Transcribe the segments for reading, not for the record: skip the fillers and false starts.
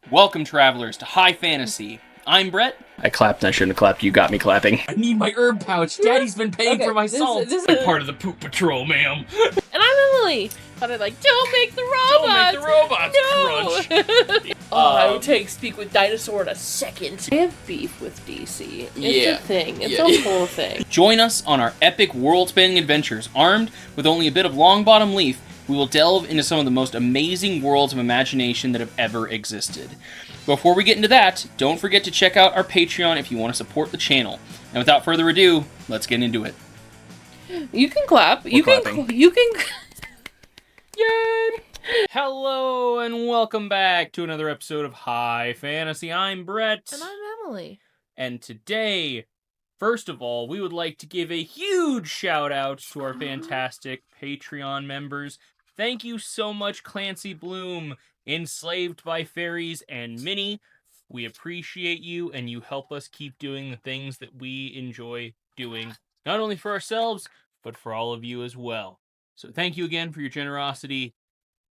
Welcome, travelers, to High Fantasy. I'm Brett. I clapped and I shouldn't have clapped. You got me clapping. I need my herb pouch. Daddy's been paying for my salt. This I'm part of the poop patrol, ma'am. And I'm Emily. But I'm like, don't make the robots. Don't make the robots crunch. I would take Speak with Dinosaur in a second. I have beef with DC. It's a thing. It's a whole thing. Join us on our epic world-spanning adventures. Armed with only a bit of long-bottom leaf, we will delve into some of the most amazing worlds of imagination that have ever existed. Before we get into that, don't forget to check out our Patreon if you want to support the channel. And without further ado, let's get into it. You can clap. You can. Yay! Hello and welcome back to another episode of High Fantasy. I'm Brett. And I'm Emily. And today, first of all, we would like to give a huge shout out to our fantastic Patreon members. Thank you so much, Clancy Bloom, Enslaved by Fairies, and Minnie. We appreciate you, and you help us keep doing the things that we enjoy doing, not only for ourselves, but for all of you as well. So thank you again for your generosity.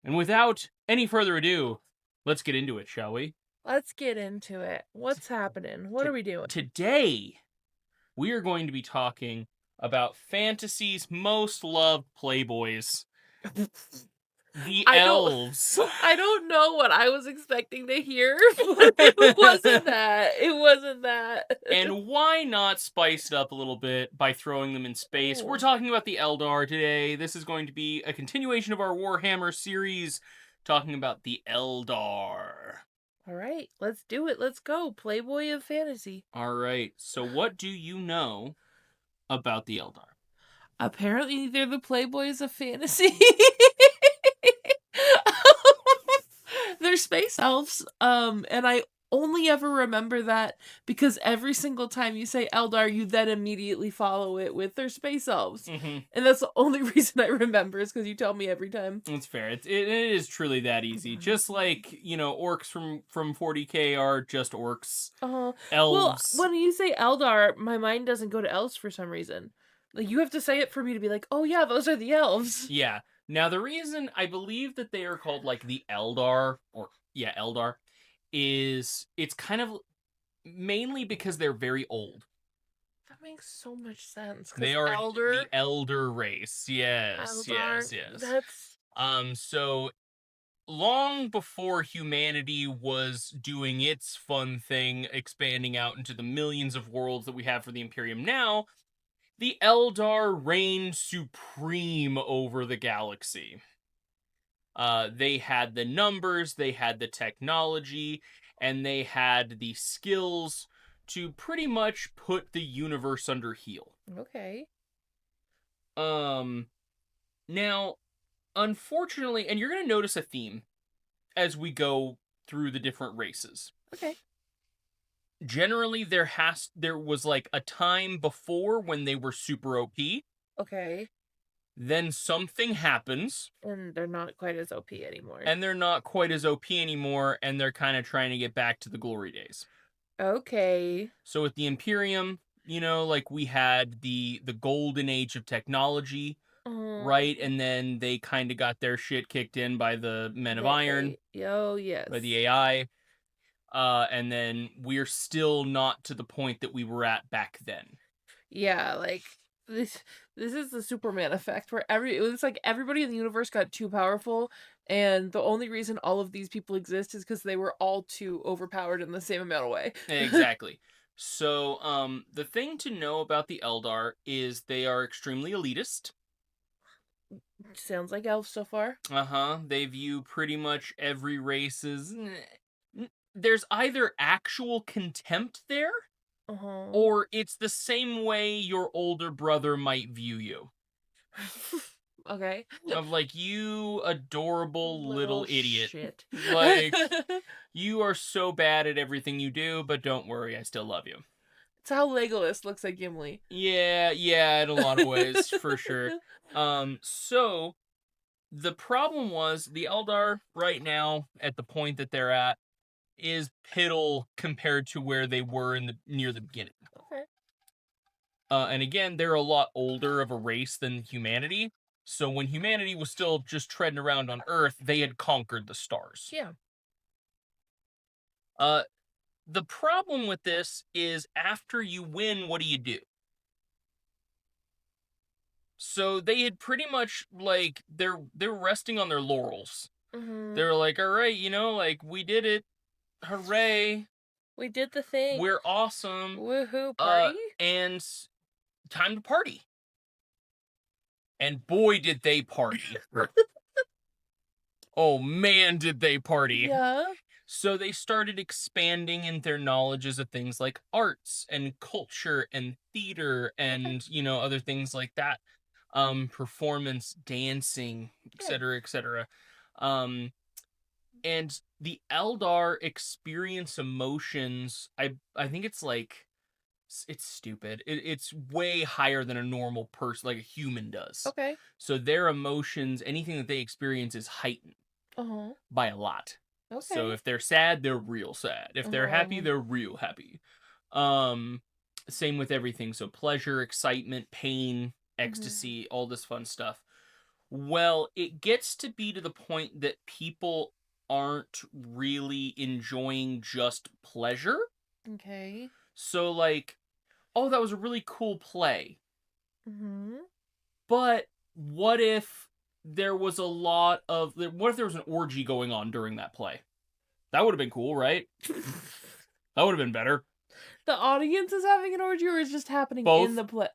And without any further ado, let's get into it, shall we? Let's get into it. What's happening? What are we doing? Today, we are going to be talking about fantasy's most loved playboys. The elves. I don't know what I was expecting to hear, but it wasn't that. It wasn't that. And why not spice it up a little bit by throwing them in space? Ooh. We're talking about the Eldar today. This is going to be a continuation of our Warhammer series, talking about the Eldar. All right, let's do it. Let's go. Playboy of fantasy. All right, so what do you know about the Eldar? Apparently, they're the playboys of fantasy. They're space elves. And I only ever remember that because every single time you say Eldar, you then immediately follow it with their space elves. Mm-hmm. And that's the only reason I remember is because you tell me every time. That's fair. It is truly that easy. Just like, orcs from 40k are just orcs. Elves. Well, when you say Eldar, my mind doesn't go to elves for some reason. Like, you have to say it for me to be like, oh yeah, those are the elves. Yeah. Now, the reason I believe that they are called, like, the Eldar, Eldar, is it's kind of mainly because they're very old. That makes so much sense. They are the elder race. Yes, Eldar, yes. That's... So, long before humanity was doing its fun thing, expanding out into the millions of worlds that we have for the Imperium now, the Eldar reigned supreme over the galaxy. They had the numbers, they had the technology, and they had the skills to pretty much put the universe under heel. Okay. Now, unfortunately, and you're going to notice a theme as we go through the different races. Okay. Generally, there was like a time before when they were super OP. Okay. Then something happens. And they're not quite as OP anymore. And they're not quite as OP anymore, and they're kind of trying to get back to the glory days. Okay. So with the Imperium, like we had the golden age of technology, right? And then they kind of got their shit kicked in by the Men of Iron. Oh, yes. By the AI. And then we're still not to the point that we were at back then. Yeah, like, this is the Superman effect, where it was like everybody in the universe got too powerful, and the only reason all of these people exist is because they were all too overpowered in the same amount of way. Exactly. So, the thing to know about the Eldar is they are extremely elitist. Sounds like elves so far. They view pretty much every race as... There's either actual contempt there, or it's the same way your older brother might view you. Okay. Of like, you adorable little idiot. Shit. Like, you are so bad at everything you do, but don't worry, I still love you. It's how Legolas looks like Gimli. Yeah, in a lot of ways, for sure. So, the problem was, the Eldar, right now, at the point that they're at, is piddle compared to where they were near the beginning. Okay. And again, they're a lot older of a race than humanity. So when humanity was still just treading around on Earth, they had conquered the stars. Yeah. The problem with this is after you win, what do you do? So they had pretty much, like, they're resting on their laurels. Mm-hmm. They were like, all right, like, we did it. Hooray. We did the thing. We're awesome. Woohoo, party? And time to party. And boy, did they party. Oh, man, did they party. Yeah. So they started expanding in their knowledges of things like arts and culture and theater and, other things like that. Performance, dancing, etc., etc. And the Eldar experience emotions. I think it's like, it's stupid. It's way higher than a normal person, like a human does. Okay. So their emotions, anything that they experience is heightened by a lot. Okay. So if they're sad, they're real sad. If they're happy, they're real happy. Same with everything. So pleasure, excitement, pain, ecstasy, all this fun stuff. Well, it gets to be to the point that people aren't really enjoying just pleasure. Okay. So, like, oh, that was a really cool play. But what if there was what if there was an orgy going on during that play? That would have been cool, right? That would have been better. The audience is having an orgy, or is just happening Both. in the play?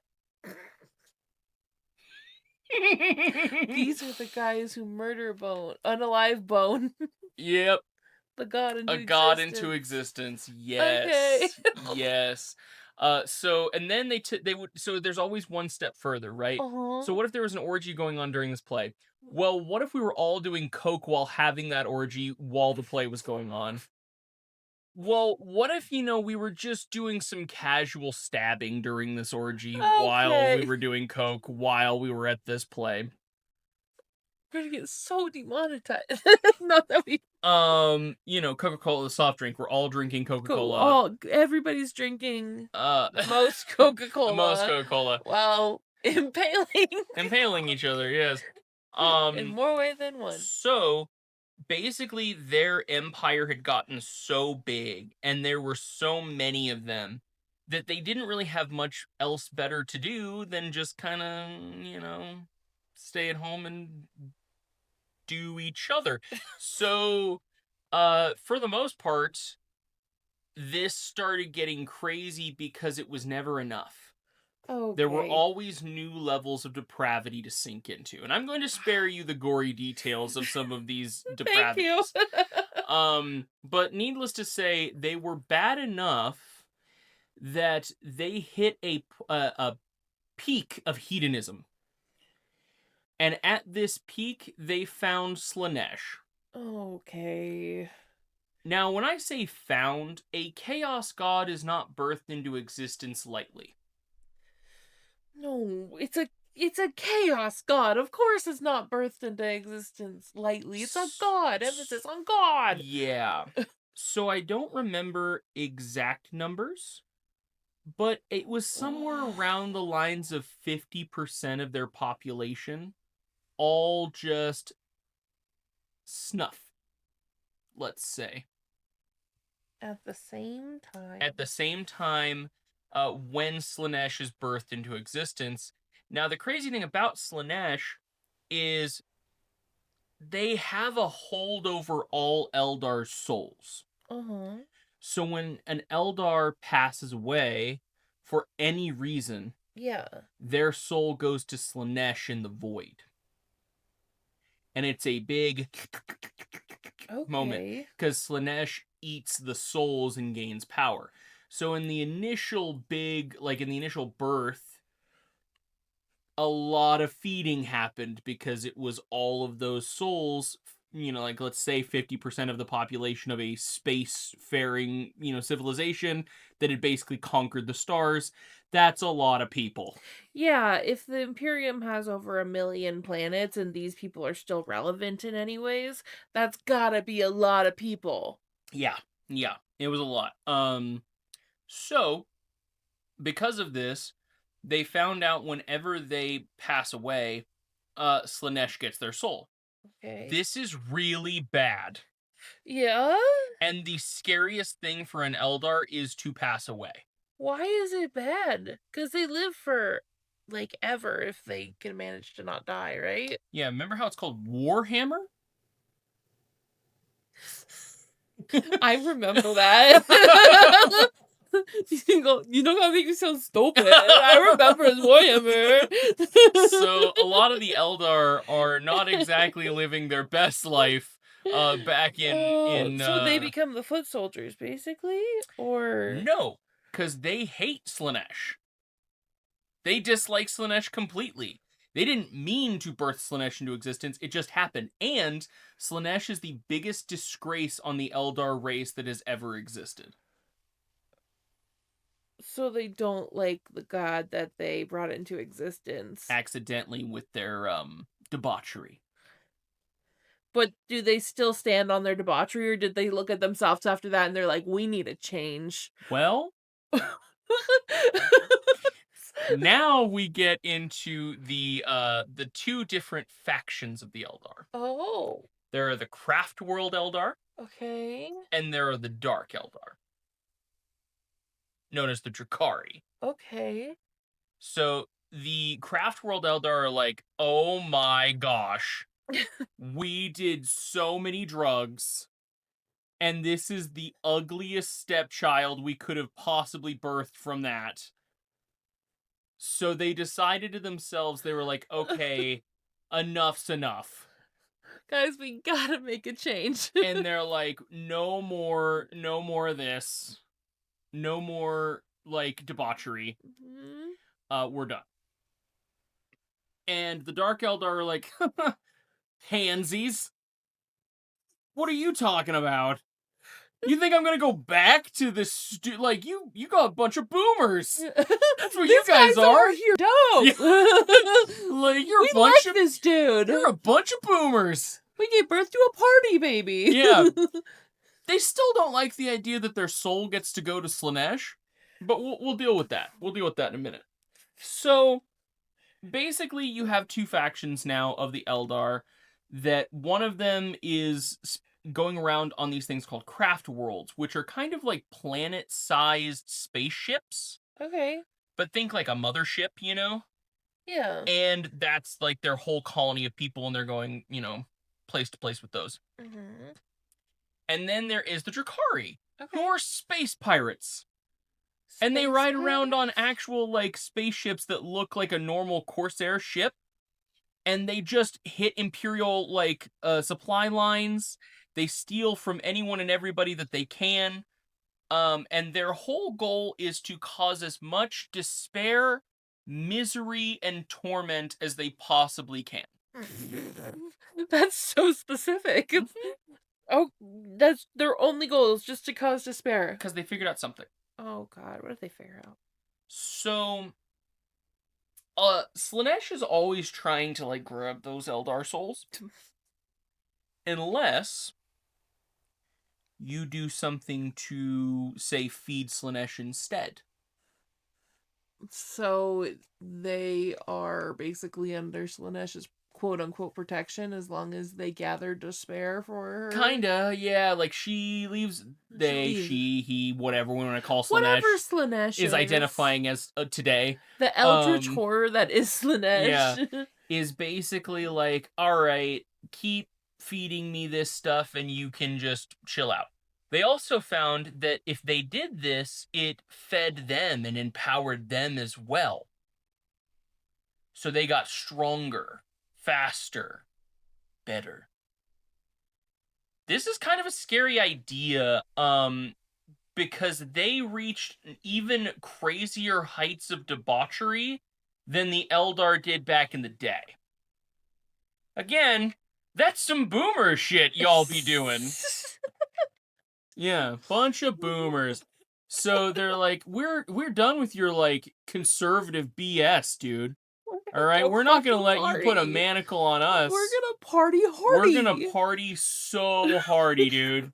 These are the guys who murder unalive Bone. Yep. The god into existence. God into existence. Yes. Okay. Yes. So, and then so there's always one step further, right? So what if there was an orgy going on during this play? Well, what if we were all doing coke while having that orgy while the play was going on? Well, what if, we were just doing some casual stabbing during this orgy while we were doing coke while we were at this play? We're gonna get so demonetized. Not that we... Coca-Cola, the soft drink. We're all drinking Coca-Cola. Everybody's drinking most Coca-Cola. Most Coca-Cola. While impaling each other, yes. In more ways than one. So, basically, their empire had gotten so big, and there were so many of them, that they didn't really have much else better to do than just kind of, stay at home and do each other. So, for the most part, this started getting crazy because it was never enough. Okay. There were always new levels of depravity to sink into. And I'm going to spare you the gory details of some of these depravities. Thank you. But needless to say, they were bad enough that they hit a peak of hedonism. And at this peak, they found Slaanesh. Okay. Now, when I say found, a chaos god is not birthed into existence lightly. No, it's a chaos god. Of course it's not birthed into existence lightly. It's a god. Emphasis on god. Yeah. So I don't remember exact numbers, but it was somewhere around the lines of 50% of their population all just snuff, let's say. At the same time, when Slaanesh is birthed into existence. Now, the crazy thing about Slaanesh is they have a hold over all Eldar's souls. So when an Eldar passes away, for any reason, their soul goes to Slaanesh in the void. And it's a big moment, because Slaanesh eats the souls and gains power. So in the initial birth, a lot of feeding happened because it was all of those souls, let's say 50% of the population of a space-faring, civilization that had basically conquered the stars. That's a lot of people. Yeah, if the Imperium has over 1 million planets and these people are still relevant in any ways, that's gotta be a lot of people. Yeah, it was a lot. So, because of this, they found out whenever they pass away, Slaanesh gets their soul. Okay. This is really bad. Yeah? And the scariest thing for an Eldar is to pass away. Why is it bad? Because they live for, like, ever if they can manage to not die, right? Yeah, remember how it's called Warhammer? I remember that. You don't gotta make me sound stupid. I remember it's Warhammer. So a lot of the Eldar are not exactly living their best life back in So they become the foot soldiers, basically? Or... No, because they hate Slaanesh. They dislike Slaanesh completely. They didn't mean to birth Slaanesh into existence, it just happened. And Slaanesh is the biggest disgrace on the Eldar race that has ever existed. So they don't like the god that they brought into existence. Accidentally with their debauchery. But do they still stand on their debauchery, or did they look at themselves after that and they're like, we need a change? Well, now we get into the two different factions of the Eldar. Oh. There are the Craft World Eldar. Okay. And there are the Dark Eldar, known as the Drakari. Okay. So the Craft World Eldar are like, oh my gosh, we did so many drugs, and this is the ugliest stepchild we could have possibly birthed from that. So they decided to themselves, they were like, okay, enough's enough. Guys, we gotta make a change. And they're like, no more of this. No more, like, debauchery. Mm-hmm. We're done. And the Dark Eldar are like, handsies. What are you talking about? You think I'm gonna go back to this? Like, you got a bunch of boomers. That's what you guys are. Here, dope. Yeah. Like, you're a bunch of this dude. You're a bunch of boomers. We gave birth to a party baby. Yeah. They still don't like the idea that their soul gets to go to Slaanesh, but we'll deal with that. We'll deal with that in a minute. So, basically, you have two factions now of the Eldar. That one of them is going around on these things called craft worlds, which are kind of like planet-sized spaceships. Okay. But think like a mothership, you know? Yeah. And that's like their whole colony of people, and they're going, you know, place to place with those. Mm-hmm. And then there is the Drakari, Okay. who are space pirates. And they ride around on actual, like, spaceships that look like a normal Corsair ship. And they just hit Imperial, like, supply lines. They steal from anyone and everybody that they can. And their whole goal is to cause as much despair, misery, and torment as they possibly can. That's so specific. Oh, that's their only goal is just to cause despair. Because they figured out something. Oh god, what did they figure out? So, Slaanesh is always trying to, like, grab those Eldar souls. Unless you do something to, say, feed Slaanesh instead. So they are basically under Slaanesh's quote-unquote protection as long as they gather despair for her? Kinda, yeah. Like, she leaves... he, whatever we want to call Slaanesh. Whatever Slaanesh is identifying as today. The eldritch horror that is Slaanesh. Yeah. Is basically like, alright, keep feeding me this stuff and you can just chill out. They also found that if they did this, it fed them and empowered them as well. So they got stronger, faster, better. This is kind of a scary idea, because they reached even crazier heights of debauchery than the Eldar did back in the day. Again, that's some boomer shit y'all be doing. Yeah, bunch of boomers. So they're like, we're done with your, like, conservative BS, dude. All right, we're not gonna let you put a manacle on us. We're gonna party hardy. We're gonna party so hardy, dude.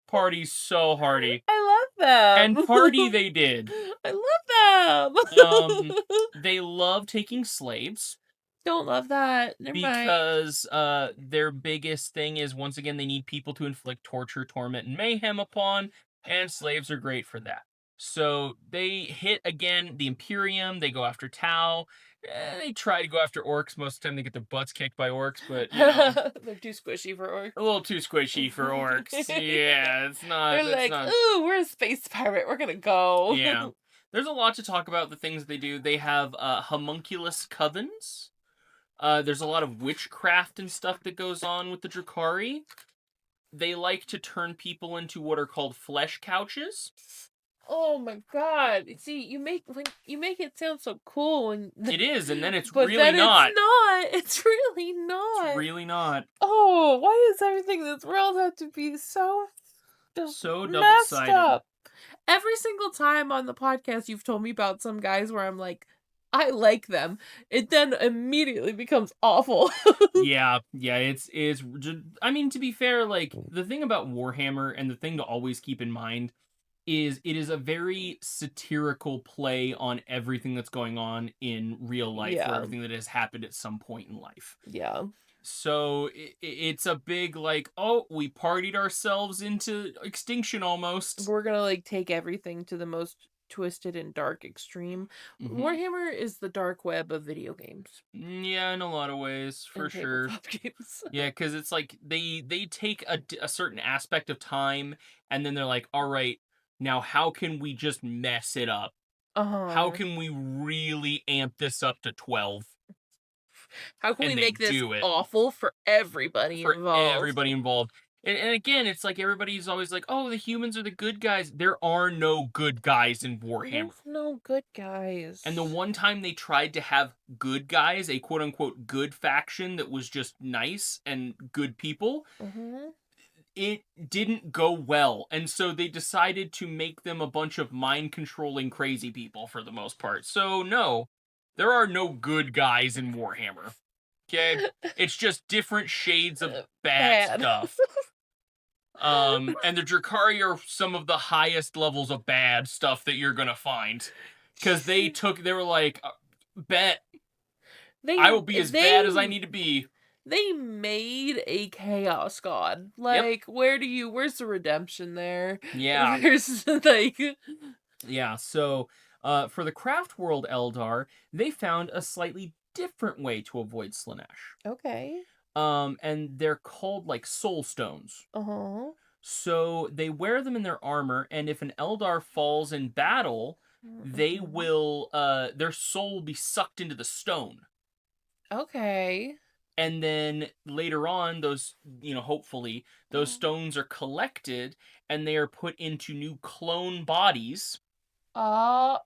Party so hardy. I love them. And party they did. I love them. They love taking slaves. Don't love that. Never mind. Because their biggest thing is, once again, they need people to inflict torture, torment, and mayhem upon, and slaves are great for that. So they hit, again, the Imperium, they go after Tau, they try to go after orcs. Most of the time they get their butts kicked by orcs, but, you know, They're too squishy for orcs. a little too squishy for orcs. Yeah, it's not... They're like, ooh, we're a space pirate. We're gonna go. Yeah. There's a lot to talk about the things they do. They have homunculus covens. There's a lot of witchcraft and stuff that goes on with the Drakari. They like to turn people into what are called flesh couches. Oh my god! See, you make it sound so cool, and It is, and then it's but really then not. It's not. It's really not. It's really not. Oh, why does everything in this world have to be so double-sided? messed up? Every single time on the podcast, you've told me about some guys where I'm like, I like them. It then immediately becomes awful. Yeah, it's. I mean, to be fair, like, the thing about Warhammer, and the thing to always keep in mind, is it is a very satirical play on everything that's going on in real life, or everything that has happened at some point in life. Yeah. So it's a big, like, oh, we partied ourselves into extinction almost. We're gonna, like, take everything to the most twisted and dark extreme. Warhammer is the dark web of video games. Yeah, in a lot of ways, for sure. Games. Yeah, because it's like they take a certain aspect of time, and then they're like, all right, now how can we just mess it up? How can we really amp this up to 12? How can we make this awful for everybody involved? And again, it's like everybody's always like, oh, the humans are the good guys. There are no good guys in Warhammer. There's no good guys. And the one time they tried to have good guys, a quote-unquote good faction that was just nice and good people, it didn't go well. And so they decided to make them a bunch of mind-controlling crazy people for the most part. So no, there are no good guys in Warhammer. Okay? It's just different shades of bad stuff. And the Drakari are some of the highest levels of bad stuff that you're gonna find. Because they were like, bet. I will be as bad as I need to be. They made a chaos god. Like, where's the redemption there? Yeah. There's, like... Yeah, so, for the Craft World Eldar, they found a slightly different way to avoid Slaanesh. Okay. And they're called, like, soul stones. So they wear them in their armor, and if an Eldar falls in battle, they will, their soul will be sucked into the stone. Okay. And then later on, those, hopefully, those stones are collected, and they are put into new clone bodies. So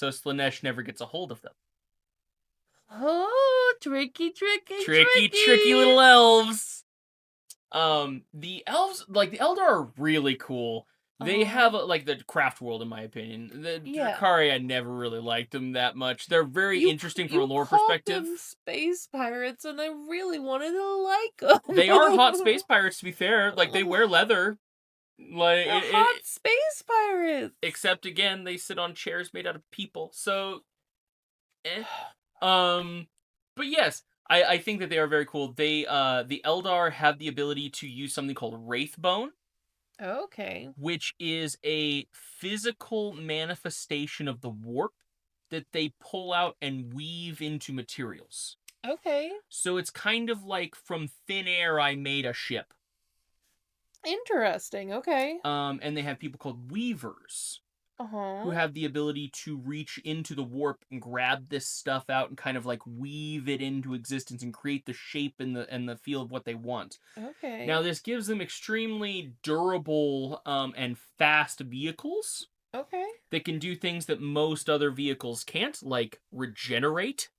Slaanesh never gets a hold of them. Oh, tricky little elves. The elves, like, the Eldar are really cool. They have, like, the Craft World, in my opinion. The Drakari, I never really liked them that much. They're very interesting from a lore perspective. Them space pirates, and I really wanted to like them. They are hot space pirates, to be fair. Like, they wear leather. Like, hot space pirates. Except, again, they sit on chairs made out of people. So, but yes, I think that they are very cool. They, the Eldar have the ability to use something called Wraithbone. Okay. Which is a physical manifestation of the warp that they pull out and weave into materials. Okay. So it's kind of like from thin air I made a ship. Interesting, okay. And they have people called weavers. Who have the ability to reach into the warp and grab this stuff out and kind of like weave it into existence and create the shape and the feel of what they want. Okay. Now this gives them extremely durable and fast vehicles. Okay. That can do things that most other vehicles can't, like regenerate.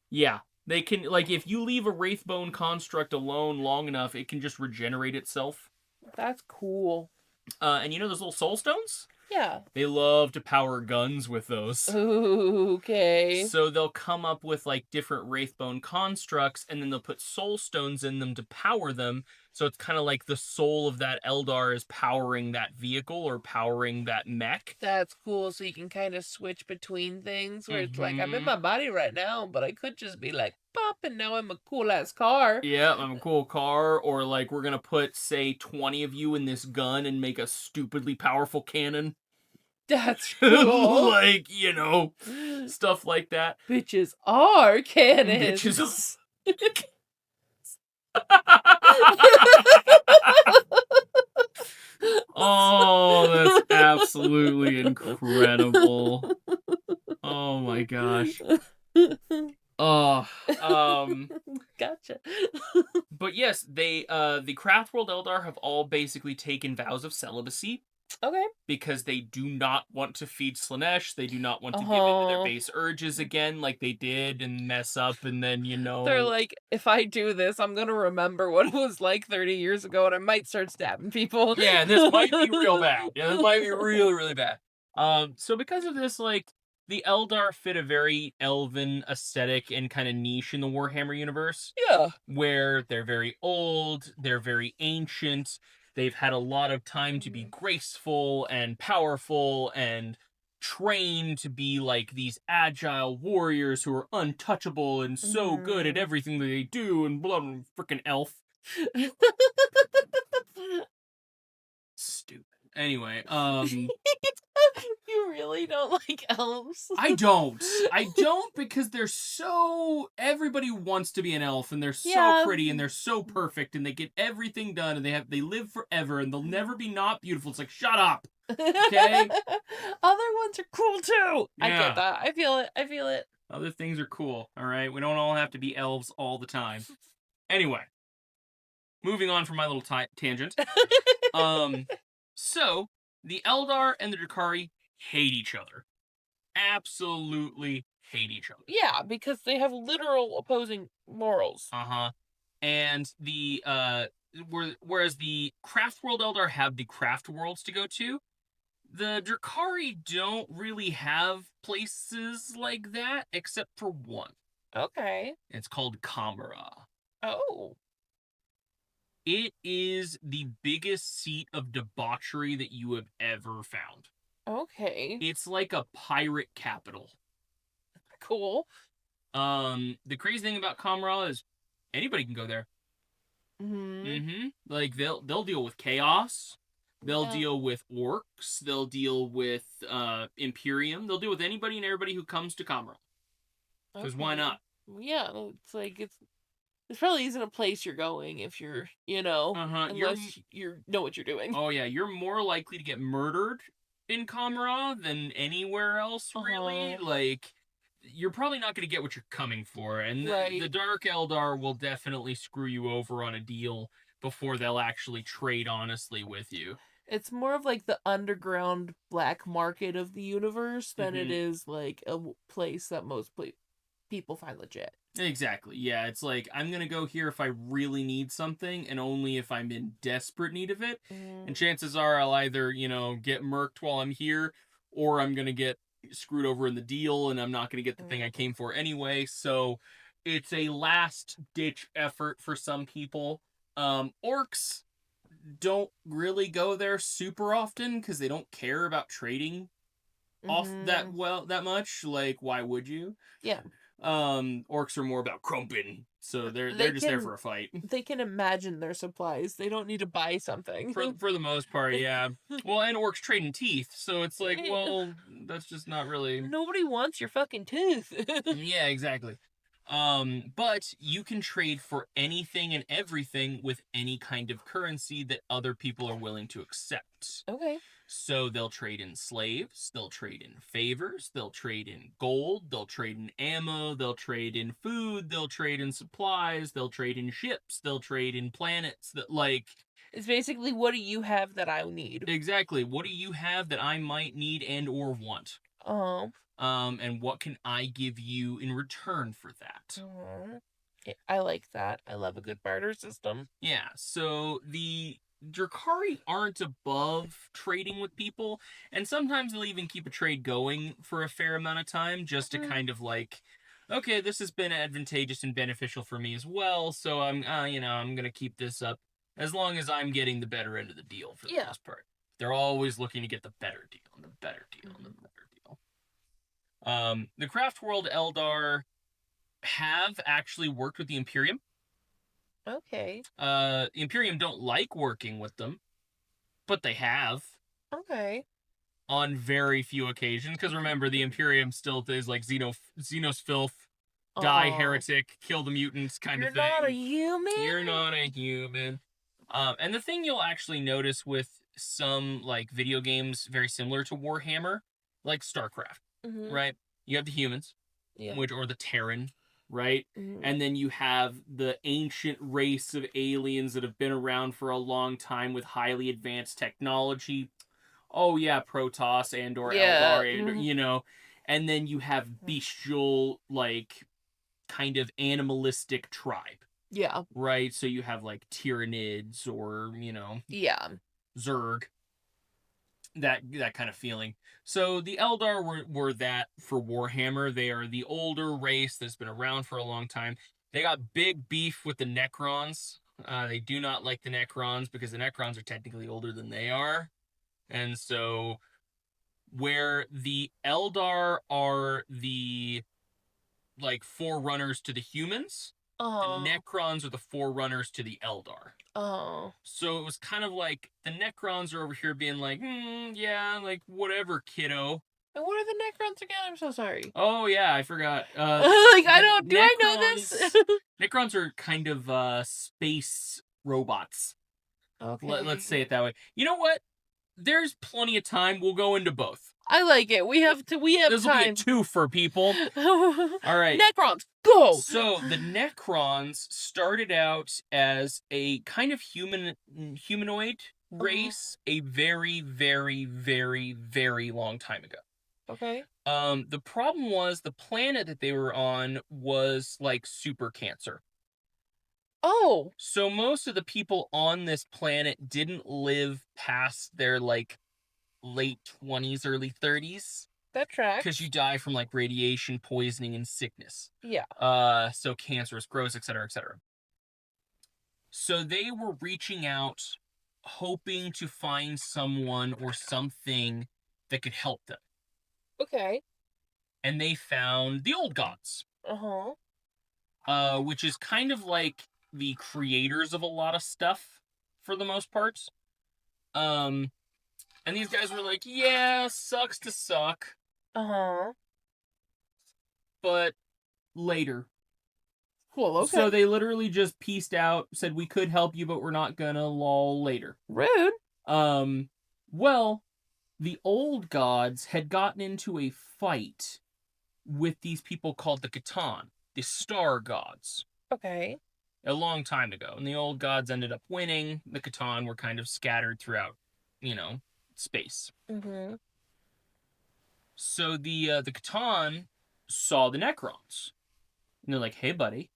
Yeah, they can, like, if you leave a Wraithbone construct alone long enough, it can just regenerate itself. That's cool. And you know those little soul stones? Yeah. They love to power guns with those. Ooh, okay. So they'll come up with, like, different Wraithbone constructs, and then they'll put soul stones in them to power them, So it's kind of like the soul of that Eldar is powering that vehicle or powering that mech. That's cool. So you can kind of switch between things where it's like, I'm in Mhm. my body right now, but I could just be like, pop, and now I'm a cool ass car. Yeah, I'm a cool car. Or like we're gonna put, say, 20 of you in this gun and make a stupidly powerful cannon. That's cool. Like, stuff like that. Bitches are cannons. Bitches. Oh, that's absolutely incredible. Oh my gosh. Oh, Gotcha. but yes, the Craftworld Eldar have all basically taken vows of celibacy Okay. because they do not want to feed Slanesh. They do not want to give in to their Oh. base urges again like they did and mess up and then, They're like, if I do this, I'm gonna remember what it was like 30 years ago and I might start stabbing people. Yeah, this might be real bad. Yeah, this might be really, really bad. So because of this, like, the Eldar fit a very elven aesthetic and kind of niche in the Warhammer universe, Yeah. where they're very old, they're very ancient, they've had a lot of time to be graceful and powerful and trained to be like these agile warriors who are untouchable and so good at everything that they do and blah, blah, freaking elf. Stupid. Anyway, You really don't like elves? I don't because they're so, everybody wants to be an elf and they're so Yeah. pretty and they're so perfect and they get everything done and they live forever and they'll never be not beautiful. It's like, shut up. Okay. Other ones are cool too. I Yeah. get that. I feel it. Other things are cool. All right. We don't all have to be elves all the time. Anyway, moving on from my little tangent. So the Eldar and the Drakari hate each other. Absolutely hate each other. Yeah, because they have literal opposing morals. And the whereas the Craftworld Eldar have the craft worlds to go to, the Drakari don't really have places like that except for one. Okay. It's called Kamara. Oh. It is the biggest seat of debauchery that you have ever found. Okay. It's like a pirate capital. Cool. The crazy thing about Kamara is anybody can go there. Like they'll deal with chaos. They'll deal with orcs. They'll deal with Imperium. They'll deal with anybody and everybody who comes to Kamara. Because why not? Yeah, it's like it's probably isn't a place you're going if you're, unless you know what you're doing. Oh yeah, you're more likely to get murdered in Kamara than anywhere else, really. Like, you're probably not going to get what you're coming for, and the Dark Eldar will definitely screw you over on a deal before they'll actually trade honestly with you. It's more of like the underground black market of the universe than it is like a place that most people find legit. Exactly. Yeah, it's like, I'm going to go here if I really need something and only if I'm in desperate need of it. And chances are I'll either, get murked while I'm here or I'm going to get screwed over in the deal and I'm not going to get the thing I came for anyway. So it's a last-ditch effort for some people. Orcs don't really go there super often because they don't care about trading off that much. Like, why would you? Yeah. Orcs are more about crumping, so they're just there for a fight. They can imagine their supplies. They don't need to buy something. For the most part, yeah. Well, and orcs trade in teeth, so it's like, well, that's just not really. Nobody wants your fucking tooth. Yeah, exactly. But you can trade for anything and everything with any kind of currency that other people are willing to accept. Okay. So they'll trade in slaves, they'll trade in favors, they'll trade in gold, they'll trade in ammo, they'll trade in food, they'll trade in supplies, they'll trade in ships, they'll trade in planets. That, like, it's basically, what do you have that I need? Exactly. What do you have that I might need and or want? And what can I give you in return for that? I like that. I love a good barter system. Yeah, so the Drakari aren't above trading with people, and sometimes they'll even keep a trade going for a fair amount of time just to kind of like, okay, this has been advantageous and beneficial for me as well, so I'm gonna keep this up. As long as I'm getting the better end of the deal for the Yeah. most part. They're always looking to get the better deal, and the better deal, and the better deal. The Craft World Eldar have actually worked with the Imperium. Okay. The Imperium don't like working with them, but they have Okay. on very few occasions. Because remember, the Imperium still is like Xenos filth, die heretic, kill the mutants kind of thing. You're not a human? You're not a human. And the thing you'll actually notice with some like video games very similar to Warhammer, like StarCraft, right? You have the humans, or the Terran, right? And then you have the ancient race of aliens that have been around for a long time with highly advanced technology. Oh yeah, Protoss and or Eldar, and you know. And then you have bestial, like, kind of animalistic tribe. Yeah. Right? So you have like Tyranids or, you know, Zerg. That kind of feeling. So the Eldar were that for Warhammer. They are the older race that's been around for a long time. They got big beef with the Necrons. They do not like the Necrons because the Necrons are technically older than they are. And so where the Eldar are the like forerunners to the humans, the Necrons are the forerunners to the Eldar. So it was kind of like the Necrons are over here being like, yeah, like whatever, kiddo. And what are the Necrons again? I'm so sorry. Oh yeah, I forgot. Do I know this? Necrons are kind of space robots. Okay. Let's say it that way. You know what? There's plenty of time. We'll go into both. I like it. We have This time. This will be a two for people. All right. Necrons, go! So the Necrons started out as a kind of humanoid race a very, very, very, very long time ago. Okay. The problem was the planet that they were on was like super cancer. Oh. So most of the people on this planet didn't live past their like late 20s, early 30s. That tracks. Because you die from like radiation, poisoning, and sickness. Yeah. So cancerous growth, etc., etc. So they were reaching out, hoping to find someone or something that could help them. Okay. And they found the old gods. Which is kind of like the creators of a lot of stuff, for the most part. And these guys were like, yeah, sucks to suck. But later. Cool, okay. So they literally just pieced out, said we could help you, but we're not gonna, lol, later. Rude. Well, the old gods had gotten into a fight with these people called the Catan, the star gods. Okay. A long time ago. And the old gods ended up winning. The Catan were kind of scattered throughout, you know, space. So the Catan saw the Necrons. And they're like, hey, buddy.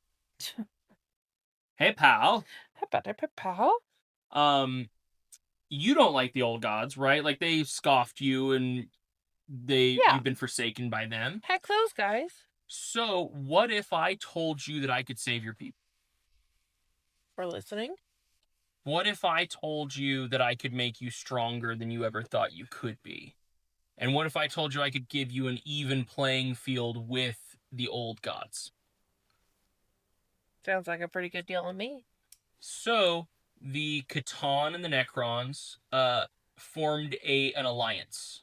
Hey, pal. Hey, pal. You don't like the old gods, right? Like, they scoffed you and you've been forsaken by them. Heck those guys. So, what if I told you that I could save your people? We're listening. What if I told you that I could make you stronger than you ever thought you could be? And what if I told you I could give you an even playing field with the old gods? Sounds like a pretty good deal to me. So, the Catan and the Necrons formed an alliance.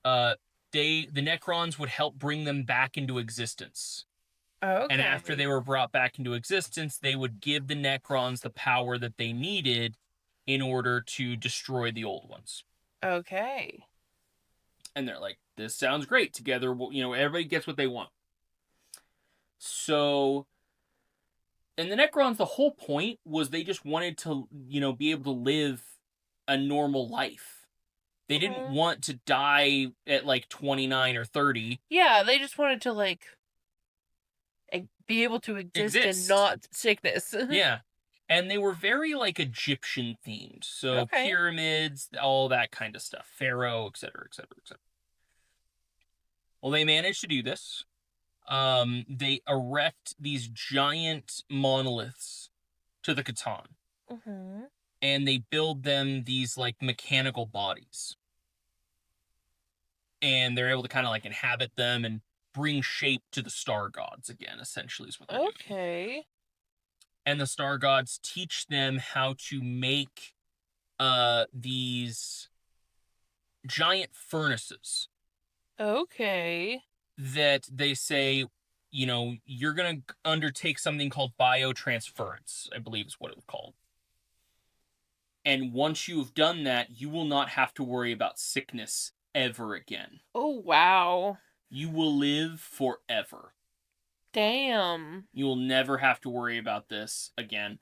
The Necrons would help bring them back into existence. Okay. And after they were brought back into existence, they would give the Necrons the power that they needed in order to destroy the old ones. Okay. And they're like, this sounds great. Together, you know, everybody gets what they want. So, and the Necrons, the whole point was they just wanted to, you know, be able to live a normal life. They didn't want to die at like 29 or 30. Yeah, they just wanted to like be able to exist. And not sickness. Yeah. And they were very like Egyptian themed. So pyramids, all that kind of stuff. Pharaoh, etc., etc., etc. Well, they managed to do this. They erect these giant monoliths to the Catan. Mm-hmm. And they build them these, like, mechanical bodies. And they're able to kind of, like, inhabit them and bring shape to the star gods again, essentially, is what they're doing. Okay. And the star gods teach them how to make these giant furnaces. Okay. That they say, you know, you're going to undertake something called biotransference, I believe is what it was called. And once you've done that, you will not have to worry about sickness ever again. Oh, wow. You will live forever. Damn. You will never have to worry about this again.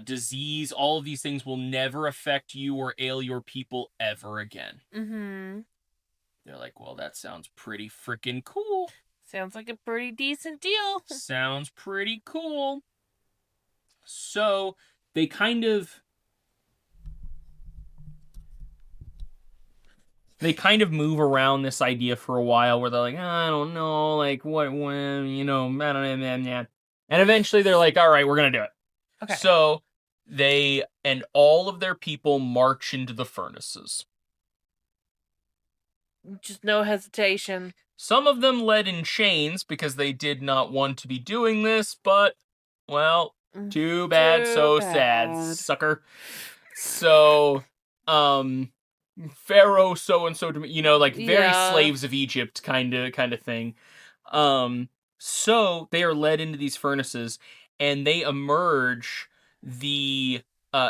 Disease, all of these things will never affect you or ail your people ever again. Mm-hmm. They're like, well, that sounds pretty freaking cool. Sounds like a pretty decent deal. Sounds pretty cool. So, they kind of move around this idea for a while where they're like, I don't know, like, what, when, you know, I don't know, yeah. And eventually they're like, all right, we're going to do it. Okay. So, they and all of their people march into the furnaces. Just no hesitation. Some of them led in chains because they did not want to be doing this, but, well, too bad, Too so bad. sad, sucker. So, Pharaoh so-and-so, you know, like, very Yeah. slaves of Egypt kind of thing. So, they are led into these furnaces, and they emerge the,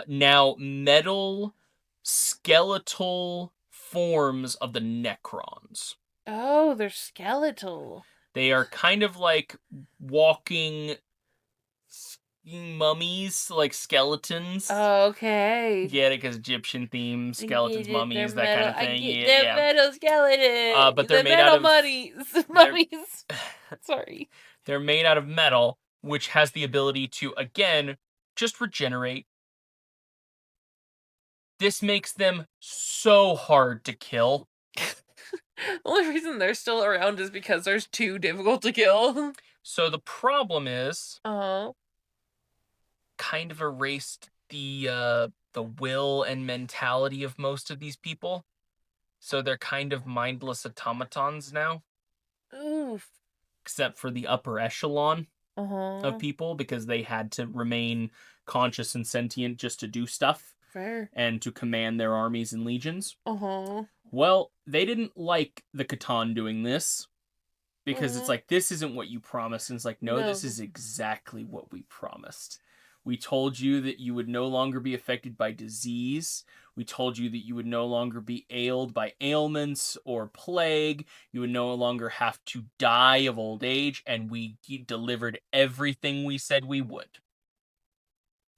now metal, skeletal forms of the Necrons. Oh, they're skeletal. They are kind of like walking mummies, like skeletons. Okay. Get it? Because Egyptian themes, skeletons, They're mummies, that metal- kind of thing. I get Yeah, they're metal skeletons. but they're made metal out of- mummies. Sorry. They're made out of metal, which has the ability to, again, just regenerate. This makes them so hard to kill. The only reason they're still around is because they're too difficult to kill. So the problem is, Oh. kind of erased the will and mentality of most of these people. So they're kind of mindless automatons now. Oof. Except for the upper echelon Uh-huh. of people, because they had to remain conscious and sentient just to do stuff. Fair. And to command their armies and legions. Uh-huh. Well, they didn't like the Catan doing this. Because it's like, this isn't what you promised. And it's like, no, this is exactly what we promised. We told you that you would no longer be affected by disease. We told you that you would no longer be ailed by ailments or plague. You would no longer have to die of old age. And we delivered everything we said we would.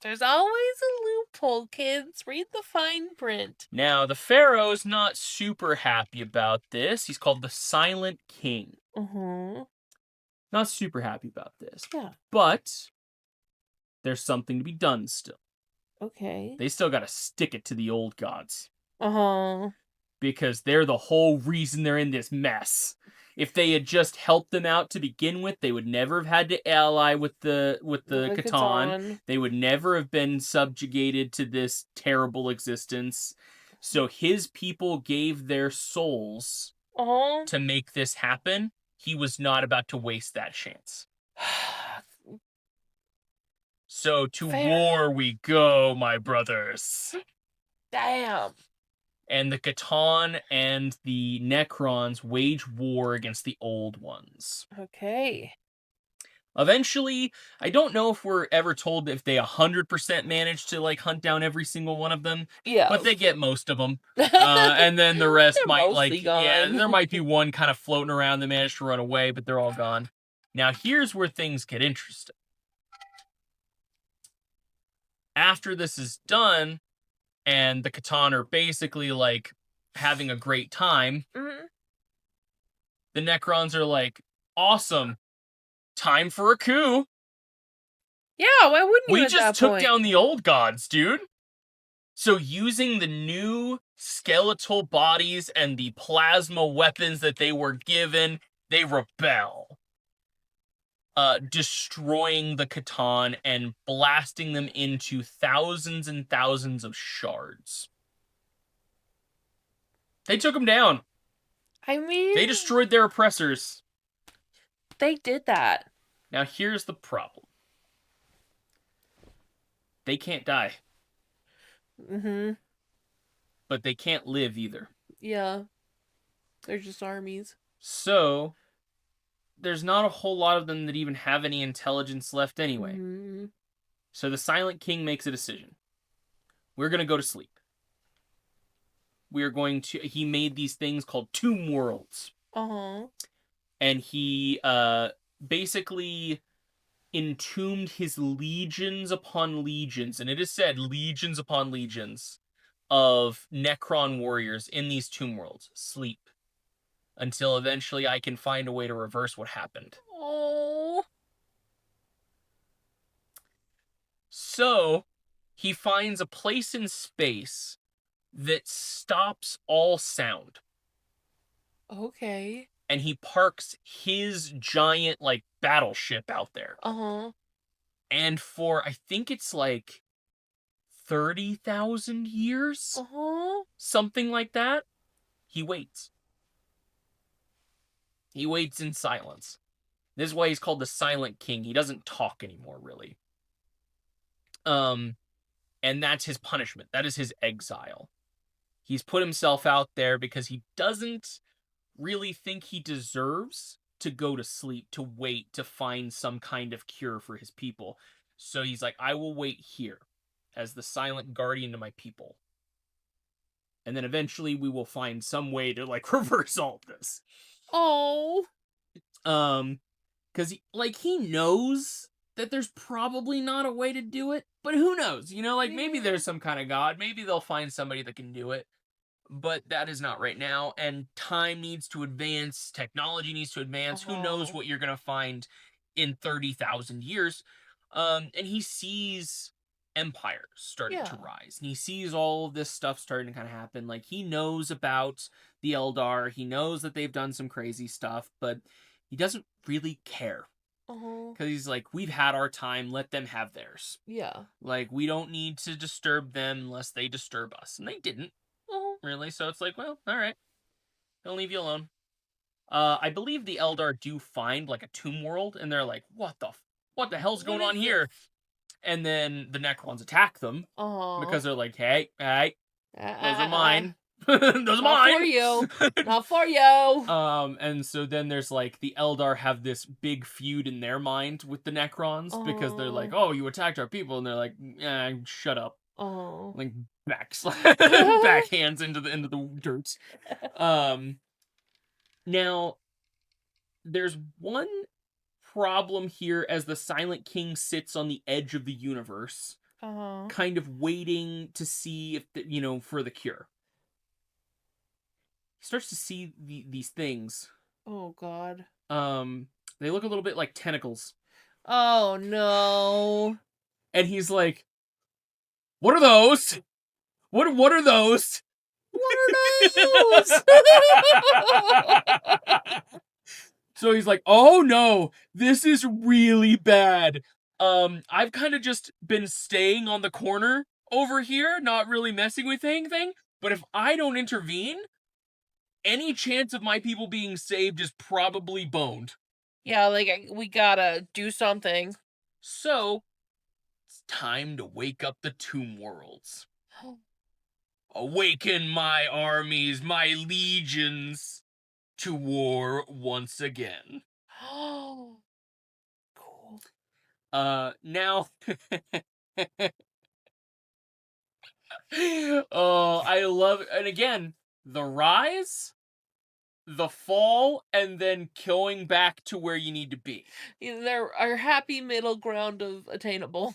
There's always a loophole, kids. Read the fine print. Now, the Pharaoh's not super happy about this. He's called the Silent King. Uh-huh. Not super happy about this. Yeah. But there's something to be done still. Okay. They still got to stick it to the old gods. Uh-huh. Because they're the whole reason they're in this mess. If they had just helped them out to begin with, they would never have had to ally with the Catan. They would never have been subjugated to this terrible existence. So his people gave their souls to make this happen. He was not about to waste that chance. So to war we go, my brothers. Damn. And the Catan and the Necrons wage war against the old ones. Okay. Eventually, I don't know if we're ever told if they 100% manage to, like, hunt down every single one of them. Yeah. But they get most of them. And then the rest might, like, gone. yeah, there might be one kind of floating around that managed to run away, but they're all gone. Now, here's where things get interesting. After this is done, and the Catan are basically, like, having a great time, the Necrons are like, awesome, time for a coup. Yeah, why wouldn't you We at just that took point? down the old gods, dude. So using the new skeletal bodies and the plasma weapons that they were given, they rebel. destroying the Catan and blasting them into thousands and thousands of shards. They took them down. I mean, They destroyed their oppressors. they did that. Now here's the problem. They can't die. Mm-hmm. But they can't live either. Yeah. They're just armies. So, there's not a whole lot of them that even have any intelligence left anyway. Mm-hmm. So the Silent King makes a decision. We're going to go to sleep. He made these things called tomb worlds. Uh-huh. And he basically entombed his legions upon legions, and it is said legions upon legions of Necron warriors in these tomb worlds sleep until eventually I can find a way to reverse what happened. Oh. So, he finds a place in space that stops all sound. Okay. And he parks his giant, like, battleship out there. Uh-huh. And for, I think it's like 30,000 years? Uh-huh. Something like that. He waits. He waits in silence. This is why he's called the Silent King. He doesn't talk anymore, really. And that's his punishment. That is his exile. He's put himself out there because he doesn't really think he deserves to go to sleep, to wait, to find some kind of cure for his people. So he's like, I will wait here as the silent guardian to my people. And then eventually we will find some way to, like, reverse all of this. Oh. Because, he knows that there's probably not a way to do it, but who knows? You know, like, maybe there's some kind of god. Maybe they'll find somebody that can do it. But that is not right now, and time needs to advance, technology needs to advance. Who knows what you're going to find in 30,000 years? And he sees empires starting to rise, and he sees all of this stuff starting to kind of happen. Like, he knows about the Eldar, he knows that they've done some crazy stuff, but he doesn't really care. Because he's like, we've had our time, let them have theirs. Yeah. Like, we don't need to disturb them unless they disturb us. And they didn't. Really, so it's like, well, all right, they'll leave you alone. I believe the Eldar do find, like, a tomb world, and they're like, what the hell's going on here? And then the Necrons attack them because they're like, hey, those are mine. Those are mine. Not for you. Not for you. And so then there's, like, the Eldar have this big feud in their mind with the Necrons because they're like, oh, you attacked our people, and they're like, shut up. Like, backhands into the dirt. Now, there's one problem here as the Silent King sits on the edge of the universe, kind of waiting to see if for the cure. He starts to see these things. Oh God. They look a little bit like tentacles. Oh no. And he's like, what are those? What are those? What are those? So he's like, oh no, this is really bad. I've kind of just been staying on the corner over here, not really messing with anything, but if I don't intervene, any chance of my people being saved is probably boned. Yeah, like, we gotta do something. So, it's time to wake up the tomb worlds. Awaken my armies, my legions, to war once again. Oh, cool. Now... oh, I love it. And again, the rise, the fall, and then going back to where you need to be. There are happy middle ground of attainable.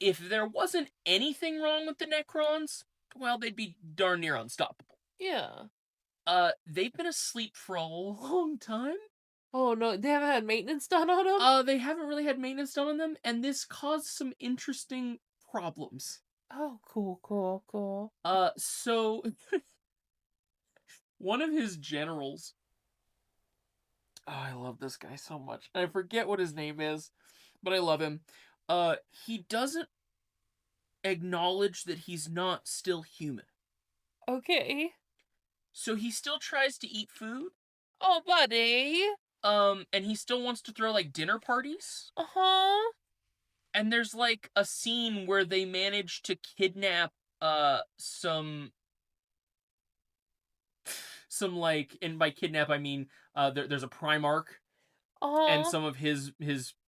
If there wasn't anything wrong with the Necrons, well, they'd be darn near unstoppable. Yeah. They've been asleep for a long time. Oh no, they haven't had maintenance done on them? They haven't really had maintenance done on them, and this caused some interesting problems. Oh, cool. So one of his generals I love this guy so much. I forget what his name is, but I love him. He doesn't acknowledge that he's not still human. Okay. So he still tries to eat food. Oh, buddy. And he still wants to throw, like, dinner parties. Uh-huh. And there's, like, a scene where they manage to kidnap, some, like, and by kidnap, I mean, there's a Primarch and some of his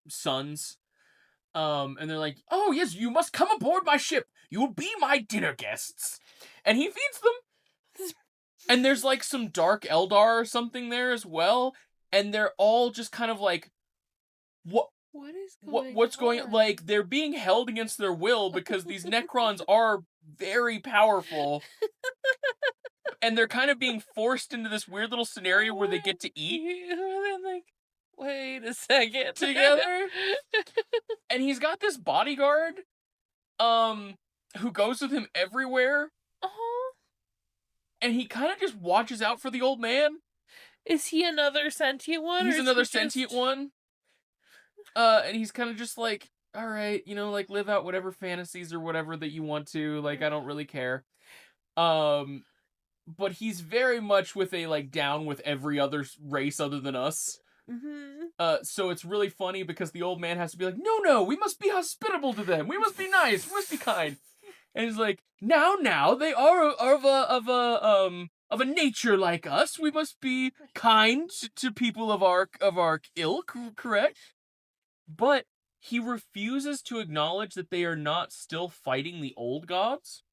sons. And they're like, oh, yes, you must come aboard my ship. You will be my dinner guests. And he feeds them. And there's, like, some Dark Eldar or something there as well. And they're all just kind of like, what's going on? Like, they're being held against their will because these Necrons are very powerful. And they're kind of being forced into this weird little scenario where they get to eat. They're like, wait a second. Together. And he's got this bodyguard, who goes with him everywhere. Uh-huh. And he kind of just watches out for the old man. Is he another sentient one? He's another sentient one. And he's kind of just like, all right, you know, like, live out whatever fantasies or whatever that you want to. Like, I don't really care. But he's very much with a, like, down with every other race other than us. Mm-hmm. So it's really funny because the old man has to be like, no, we must be hospitable to them. We must be nice. We must be kind. And he's like, now, they are of a nature like us. We must be kind to people of our ilk, correct? But he refuses to acknowledge that they are not still fighting the old gods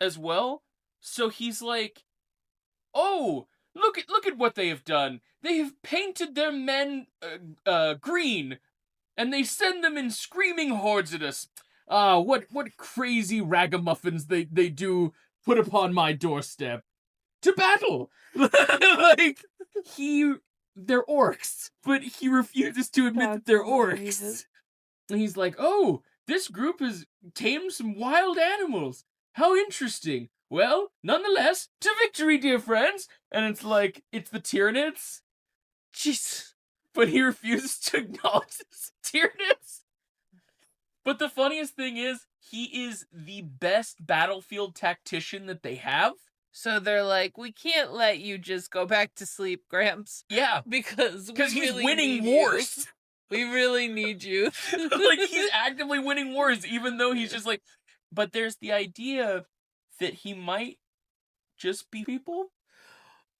as well. So he's like, oh, look at what they have done. They have painted their men green, and they send them in screaming hordes at us. Ah, what crazy ragamuffins they do put upon my doorstep. To battle! Like, they're orcs, but he refuses to admit that they're orcs. And he's like, oh, this group has tamed some wild animals. How interesting. Well, nonetheless, to victory, dear friends. And it's like, it's the Tyranids. Jeez. But he refuses to acknowledge it's Tyranids. But the funniest thing is, he is the best battlefield tactician that they have. So they're like, we can't let you just go back to sleep, Gramps. Yeah. Because he's really winning wars. We really need you. Like, he's actively winning wars, even though he's just like... But there's the idea that he might just be people.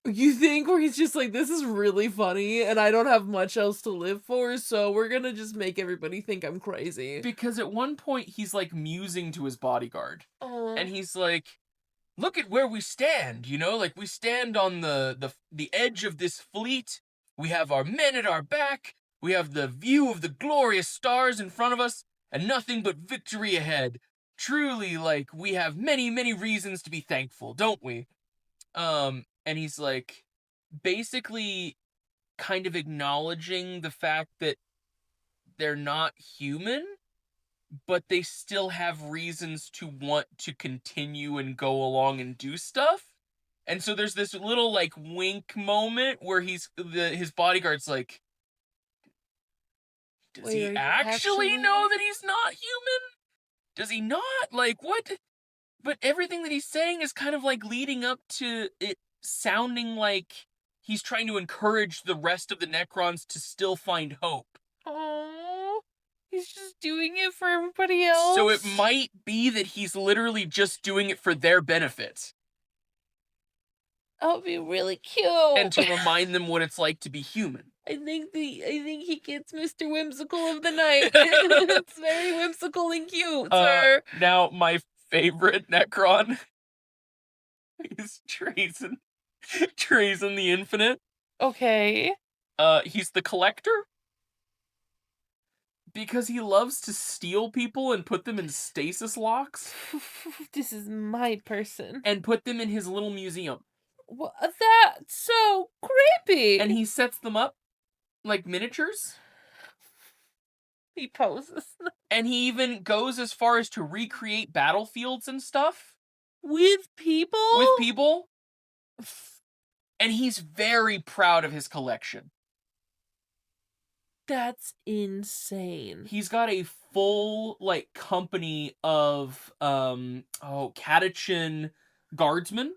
You think where he's just like, this is really funny, and I don't have much else to live for, so we're gonna just make everybody think I'm crazy. Because at one point, he's, like, musing to his bodyguard. Aww. And he's like, look at where we stand, you know? Like, we stand on the edge of this fleet. We have our men at our back. We have the view of the glorious stars in front of us, and nothing but victory ahead. Truly, like, we have many, many reasons to be thankful, don't we? And he's, like, basically kind of acknowledging the fact that they're not human, but they still have reasons to want to continue and go along and do stuff. And so there's this little, like, wink moment where his bodyguard's like, does he actually know that he's not human? Does he not? Like, what? But everything that he's saying is kind of, like, leading up to it sounding like he's trying to encourage the rest of the Necrons to still find hope. Oh, he's just doing it for everybody else. So it might be that he's literally just doing it for their benefit. That would be really cute. And to remind them what it's like to be human. I think he gets Mr. Whimsical of the night. It's very whimsical and cute, sir. Now, my favorite Necron is Trazen. Trazen the Infinite. Okay. He's the Collector. Because he loves to steal people and put them in stasis locks. This is my person. And put them in his little museum. Well, that's so creepy. And he sets them up like miniatures. He poses. And he even goes as far as to recreate battlefields and stuff. With people? With people. And he's very proud of his collection. That's insane. He's got a full, like, company of, Catachin guardsmen.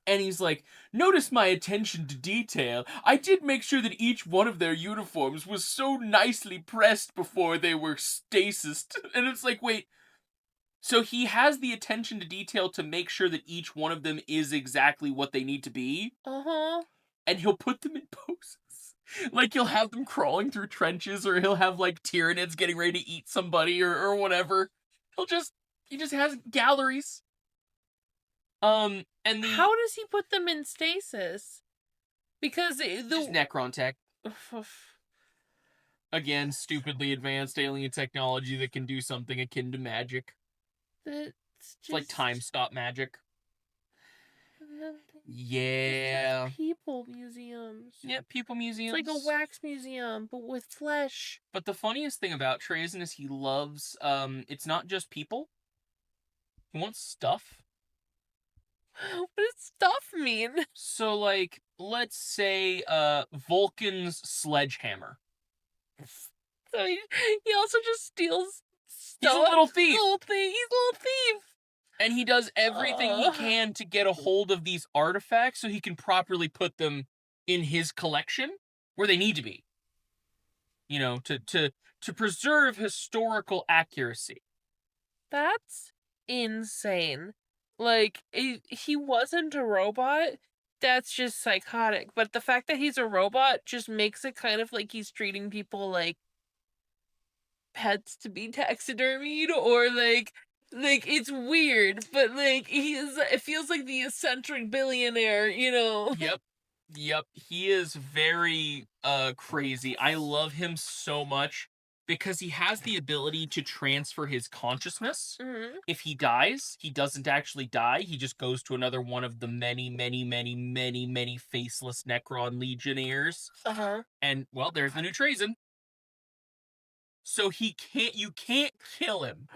And he's like, notice my attention to detail. I did make sure that each one of their uniforms was so nicely pressed before they were stasised. And it's like, wait, so he has the attention to detail to make sure that each one of them is exactly what they need to be? Uh-huh. And he'll put them in poses. Like, he'll have them crawling through trenches, or he'll have, like, Tyranids getting ready to eat somebody, or whatever. He just has galleries. And How does he put them in stasis? Because just Necron tech. Again, stupidly advanced alien technology that can do something akin to magic. It's like time stop magic. Yeah. People museums. Yeah, people museums. It's like a wax museum, but with flesh. But the funniest thing about Trazen is he loves, it's not just people. He wants stuff. What does stuff mean? So, like, let's say, Vulcan's sledgehammer. So he also just steals stuff. He's a little thief. He's a little thief. And he does everything he can to get a hold of these artifacts so he can properly put them in his collection where they need to be. You know, to preserve historical accuracy. That's insane. Like, he wasn't a robot. That's just psychotic. But the fact that he's a robot just makes it kind of like he's treating people like pets to be taxidermied, or like it's weird, but like it feels like the eccentric billionaire, you know. Yep. He is very crazy. I love him so much because he has the ability to transfer his consciousness. Mm-hmm. If he dies, he doesn't actually die. He just goes to another one of the many faceless Necron Legionnaires. Uh-huh. And, well, there's the new Trazen. So you can't kill him.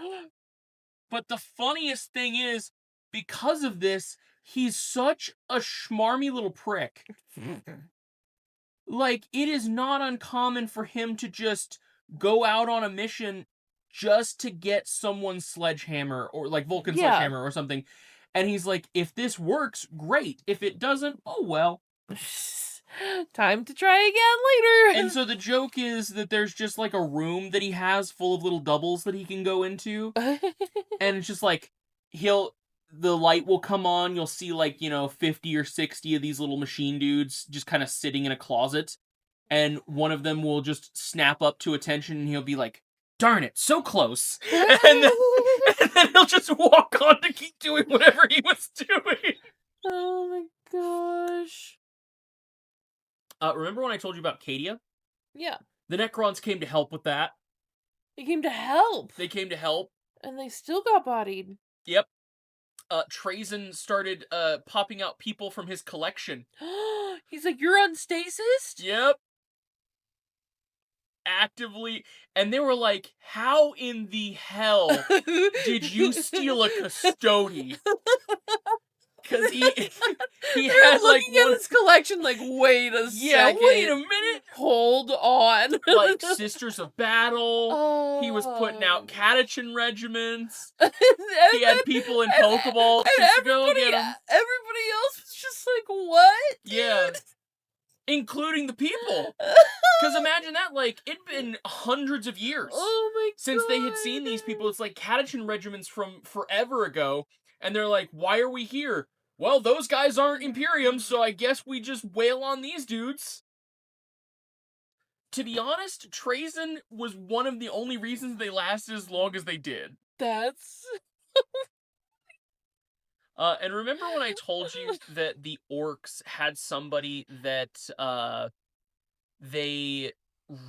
But the funniest thing is, because of this, he's such a schmarmy little prick. Like, it is not uncommon for him to just go out on a mission just to get someone's sledgehammer, or like Vulcan's sledgehammer or something. And he's like, if this works, great. If it doesn't, oh well. Time to try again later. And so the joke is that there's just like a room that he has full of little doubles that he can go into. And it's just like, the light will come on, you'll see like, 50 or 60 of these little machine dudes just kind of sitting in a closet. And one of them will just snap up to attention and he'll be like, darn it, so close. And then he'll just walk on to keep doing whatever he was doing. Oh my gosh. Remember when I told you about Cadia? Yeah. The Necrons came to help with that. They came to help. And they still got bodied. Yep. Trazen started popping out people from his collection. He's like, you're on stasis? Yep. Actively. And they were like, how in the hell did you steal a custody? Because he had like looking at his collection like, wait a second. Yeah, wait a minute. Hold on. Like Sisters of Battle. Oh. He was putting out Catachin regiments. He had people in Pokeballs just to go get them. Everybody else was just like, what? Yeah. Including the people. Because imagine that, like, it'd been hundreds of years since they had seen these people. It's like Catachin regiments from forever ago. And they're like, why are we here? Well, those guys aren't Imperium, so I guess we just wail on these dudes. To be honest, Trazen was one of the only reasons they lasted as long as they did. That's... and remember when I told you that the orcs had somebody that, they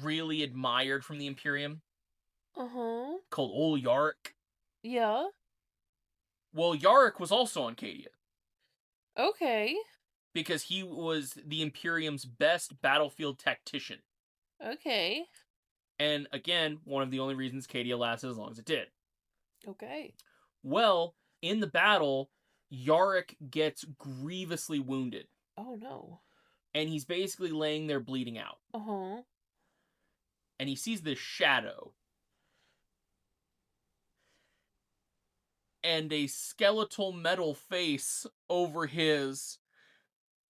really admired from the Imperium? Uh-huh. Called Ol Yarrick? Yeah. Well, Yarrick was also on Cadia. Okay. Because he was the Imperium's best battlefield tactician. Okay. And again, one of the only reasons Cadia lasted as long as it did. Okay. Well, in the battle, Yarrick gets grievously wounded. Oh, no. And he's basically laying there bleeding out. Uh-huh. And he sees this shadow. And a skeletal metal face over his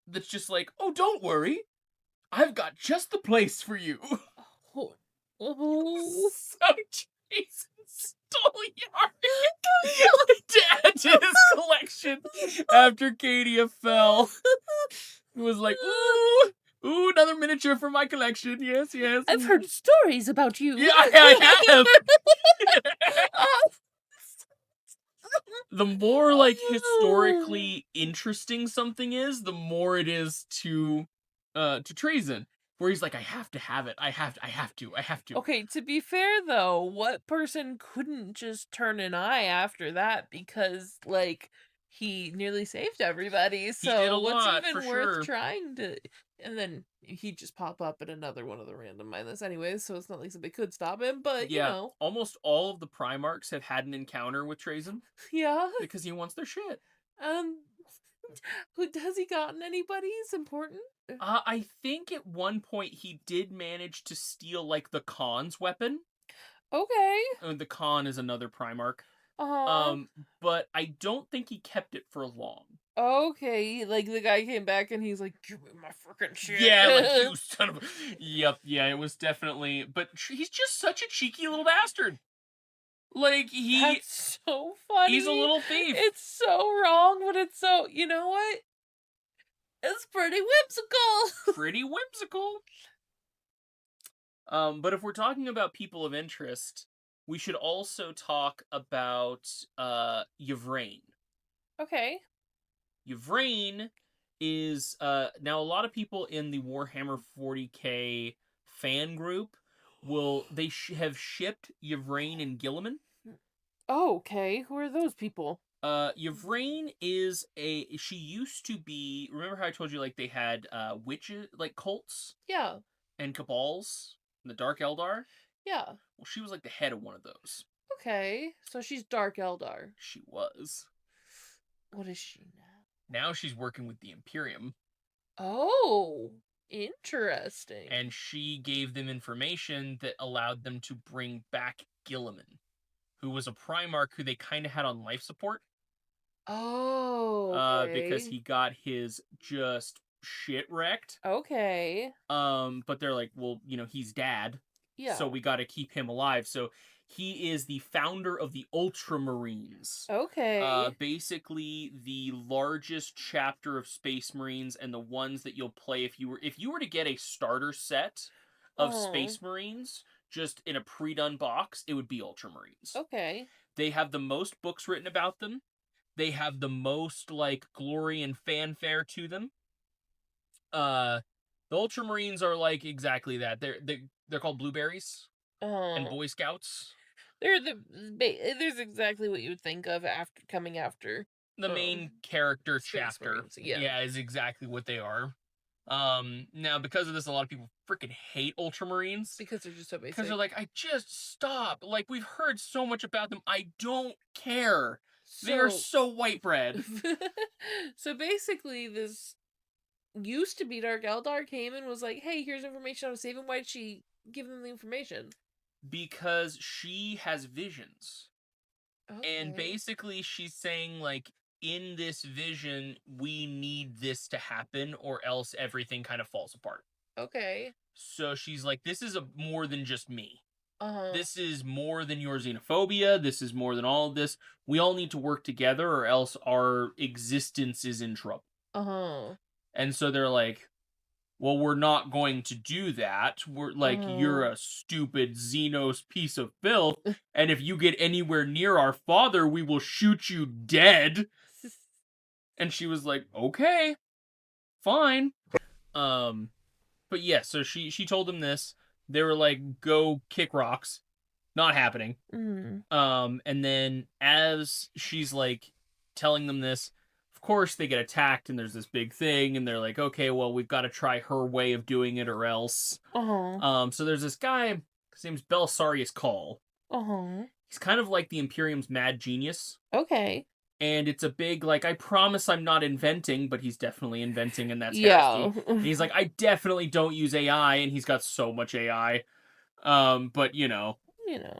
that's just like, oh, don't worry. I've got just the place for you. Oh. Oh. So Jason Stoliar added to his collection after Cadia fell. He was like, ooh, another miniature for my collection. Yes, yes. I've heard stories about you. Yeah, I have. The more like historically interesting something is, the more it is to Trazen. Where he's like, I have to have it. I have to. Okay, to be fair though, what person couldn't just turn an eye after that because like he nearly saved everybody. He So did a what's lot, even for worth sure. trying to and then he'd just pop up at another one of the random mindless anyways, so it's not like somebody could stop him, but you Yeah, know. almost all of the Primarchs have had an encounter with Trazen Yeah. because he wants their shit. Who has he gotten anybody? Is important? I think at one point he did manage to steal like the Khan's weapon. Okay. The Khan is another Primarch. Uh-huh. But I don't think he kept it for long. Okay, like the guy came back and he's like, "Give me my freaking shit." Yeah, like you son of a. Yep, yeah, it was definitely. But he's just such a cheeky little bastard. Like That's so funny. he's a little thief. It's so wrong, but it's so. You know what? It's pretty whimsical. Pretty whimsical. But if we're talking about people of interest, we should also talk about Yvraine. Okay. Yvraine is now a lot of people in the Warhammer 40k fan group will have shipped Yvraine and Gilliman. Oh, okay. Who are those people? Yvraine is she used to be, remember how I told you like they had witches, like cults? Yeah. And cabals in the Dark Eldar? Yeah. Well, she was like the head of one of those. Okay. So she's Dark Eldar. She was. What is she now? Now she's working with the Imperium. Oh, interesting. And she gave them information that allowed them to bring back Gilliman, who was a Primarch who they kind of had on life support. Oh, okay. Because he got his just shit wrecked. Okay. But they're like, well, you know, he's dad. Yeah. So we got to keep him alive. So he is the founder of the Ultramarines. Okay. Basically the largest chapter of Space Marines and the ones that you'll play if you were to get a starter set of Space Marines just in a pre-done box, it would be Ultramarines. Okay. They have the most books written about them. They have the most like glory and fanfare to them. The Ultramarines are like exactly that. They're called blueberries and Boy Scouts. There's exactly what you would think of after coming after the main character chapter. Marines, yeah, is exactly what they are. Now because of this, a lot of people freaking hate Ultramarines because they're just so basic. Because they're like, I just stop. Like we've heard so much about them. I don't care. They are so white bread. So basically, this used to be Dark Eldar came and was like, hey, here's information on saving. Why did she give them the information? Because she has visions. Okay. And basically she's saying, like, in this vision, we need this to happen or else everything kind of falls apart. Okay. So she's like, this is more than just me. Uh-huh. This is more than your xenophobia. This is more than all of this. We all need to work together or else our existence is in trouble. Uh-huh. And so they're like, well, we're not going to do that. We're like, you're a stupid Xenos piece of filth. And if you get anywhere near our father, we will shoot you dead. And she was like, okay, fine. But yeah, so she told them this. They were like, go kick rocks. Not happening. Mm. And then as she's like telling them this, of course they get attacked and there's this big thing and they're like, okay, well, we've got to try her way of doing it or else. So there's this guy, his name's Belisarius Call. He's kind of like the Imperium's mad genius. Okay. And it's a big, like, I promise I'm not inventing, but he's definitely inventing, and that's Yeah. heresy. And he's like, I definitely don't use AI, and he's got so much AI. But, You know.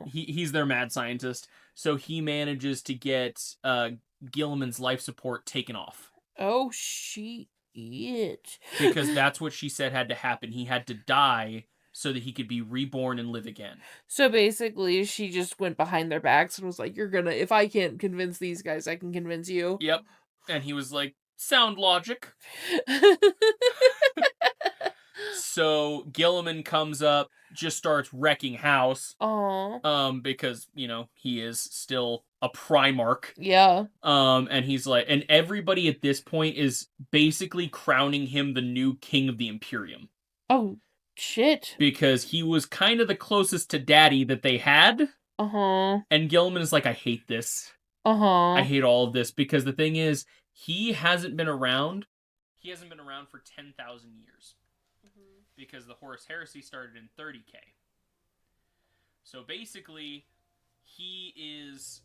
he's their mad scientist. So he manages to get Gilliman's life support taken off. Oh, shit. Because that's what she said had to happen. He had to die so that he could be reborn and live again. So basically, she just went behind their backs and was like, "You're gonna, if I can't convince these guys, I can convince you." Yep. And he was like, sound logic. So Gilliman comes up, just starts wrecking house. Aww. Because, he is still a Primarch. Yeah. And he's like, and everybody at this point is basically crowning him the new king of the Imperium. Oh, shit. Because he was kind of the closest to Daddy that they had. And Gilliman is like, I hate this. I hate all of this. Because the thing is, he hasn't been around. He hasn't been around for 10,000 years. Because the Horus Heresy started in 30k. So basically, he is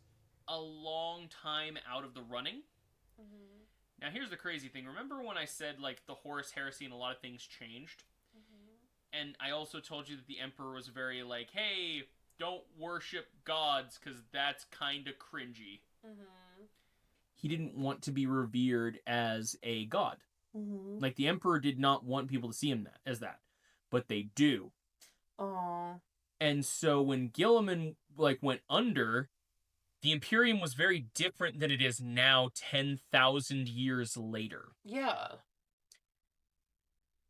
a long time out of the running. Now here's the crazy thing. Remember when I said, like, the Horus Heresy and a lot of things changed? And I also told you that the Emperor was very like, hey, don't worship gods because that's kind of cringy. He didn't want to be revered as a god. Like, the Emperor did not want people to see him as that. But they do. And so when Gilliman, like, went under, the Imperium was very different than it is now 10,000 years later. Yeah.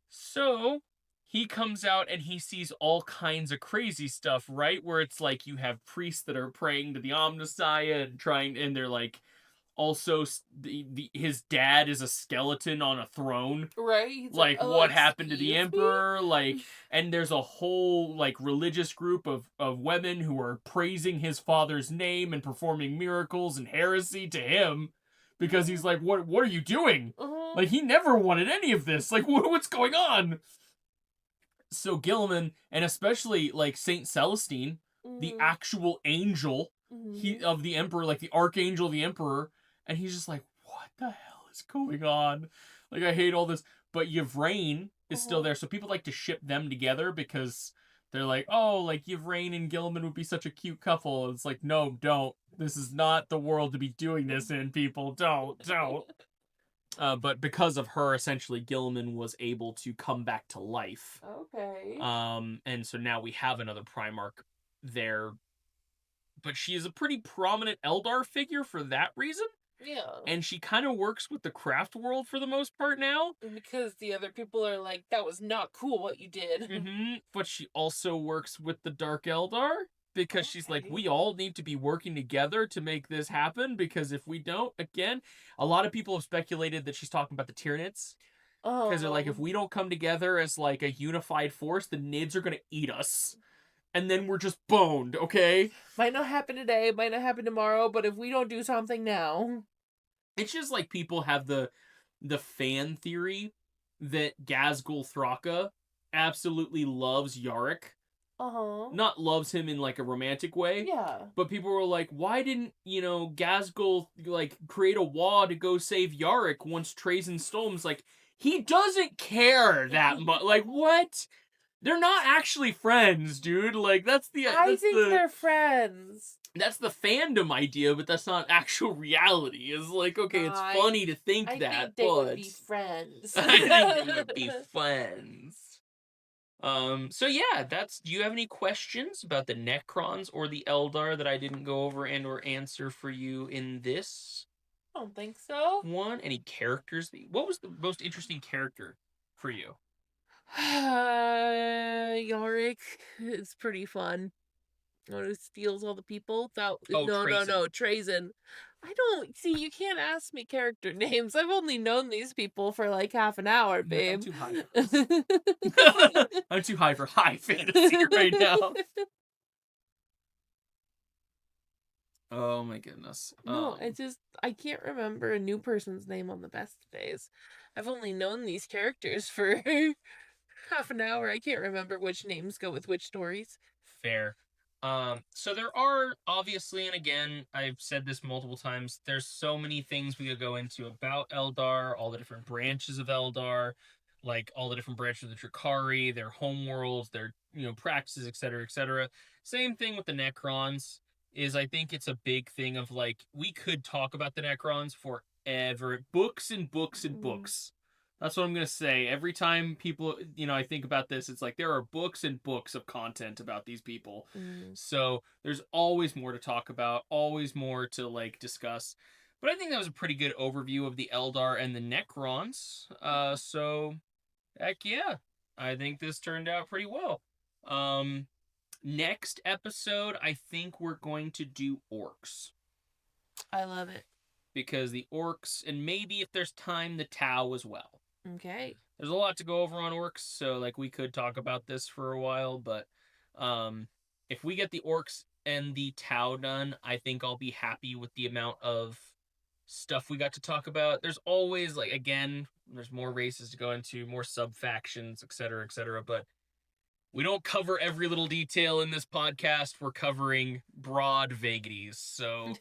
So he comes out and he sees all kinds of crazy stuff, right? Where it's like you have priests that are praying to the Omnissiah and they're like, also his dad is a skeleton on a throne. Right? He's like what happened to the excuse me? Emperor? Like, and there's a whole, like, religious group of women who are praising his father's name and performing miracles and heresy to him. Because he's like, what are you doing? Like, he never wanted any of this. Like, what's going on? So Gilliman, and especially, like, Saint Celestine, the actual angel of the Emperor, like, the Archangel of the Emperor, and he's just like, what the hell is going on? Like, I hate all this. But Yvraine is still there, so people like to ship them together because they're like, oh, like, Yvraine and Gilliman would be such a cute couple. And it's like, no, don't. This is not the world to be doing this in, people. Don't. But because of her, essentially, Gilliman was able to come back to life. Okay. And so now we have another Primarch there. But she is a pretty prominent Eldar figure for that reason. Yeah. And she kind of works with the craft world for the most part now. Because the other people are like, that was not cool what you did. But she also works with the Dark Eldar. Because she's like, we all need to be working together to make this happen. Because if we don't, again, a lot of people have speculated that she's talking about the Tyranids. Because they're like, if we don't come together as, like, a unified force, the Nids are going to eat us. And then we're just boned, okay? Might not happen today, might not happen tomorrow, but if we don't do something now... It's just like people have the fan theory that Ghazghkull Thraka absolutely loves Yarick. Not loves him in, like, a romantic way. Yeah. But people were like, why didn't, Ghazghkull, like, create a Wa to go save Yarick once Trazyn stole him? It's like, he doesn't care that much. Like, what? They're not actually friends, dude. Like, I think they're friends. That's the fandom idea, but that's not actual reality. It's like, okay, it's funny to think that, I think they would be friends. I think they would be friends. So yeah, do you have any questions about the Necrons or the Eldar that I didn't go over and or answer for you in this? I don't think so. One? Any characters? What was the most interesting character for you? Yarick is pretty fun. It steals all the people. No, Trazyn. I don't see. You can't ask me character names. I've only known these people for like half an hour, babe. I'm too high. I'm too high for high fantasy right now. Oh my goodness. No, I can't remember a new person's name on the best days. I've only known these characters for half an hour. I can't remember which names go with which stories. Fair. So there are, obviously, and again, I've said this multiple times, there's so many things we could go into about Eldar, all the different branches of Eldar, like all the different branches of the Drakari, their homeworlds, their, practices, etc., etc. Same thing with the Necrons, is I think it's a big thing of, like, we could talk about the Necrons forever. Books and books and books. That's what I'm going to say. Every time people, I think about this, it's like there are books and books of content about these people. So there's always more to talk about, always more to, like, discuss. But I think that was a pretty good overview of the Eldar and the Necrons. So, heck yeah. I think this turned out pretty well. Next episode, I think we're going to do orcs. I love it. Because the orcs, and maybe if there's time, the Tau as well. Okay. There's a lot to go over on orcs, so, like, we could talk about this for a while, but if we get the orcs and the Tau done, I think I'll be happy with the amount of stuff we got to talk about. There's always, like, again, there's more races to go into, more sub-factions, etc., but we don't cover every little detail in this podcast. We're covering broad vagaries, so...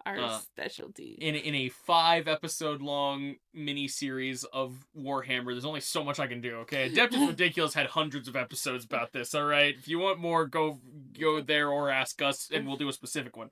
Our specialty. In a 5-episode long mini-series of Warhammer, there's only so much I can do, okay? Adept is Ridiculous had hundreds of episodes about this, alright? If you want more, go there or ask us, and we'll do a specific one.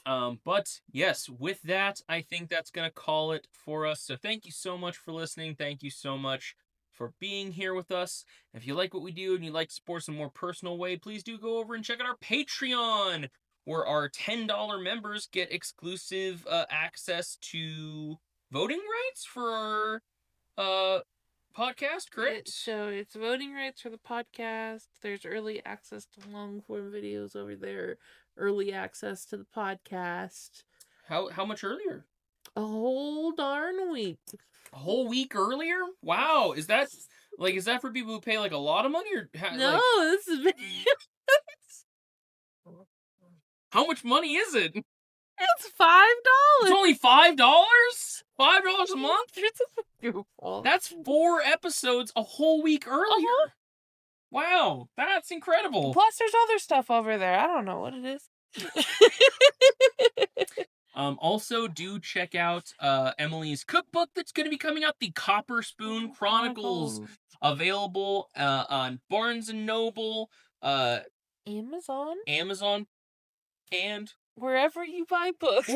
But, yes, with that, I think that's gonna call it for us. So thank you so much for listening. Thank you so much for being here with us. If you like what we do and you'd like to support us in a more personal way, please do go over and check out our Patreon, where our $10 members get exclusive access to voting rights for our podcast, correct? So it's voting rights for the podcast. There's early access to long-form videos over there. Early access to the podcast. How much earlier? A whole darn week. A whole week earlier? Wow, is that for people who pay, like, a lot of money? Or no, this is how much money is it? It's $5. It's only $5? $5 a month? Beautiful. That's 4 episodes a whole week earlier. Wow, that's incredible. Plus, there's other stuff over there. I don't know what it is. Also, do check out Emily's cookbook that's going to be coming out, the Copper Spoon Chronicles, available on Barnes & Noble, Amazon, and wherever you buy books.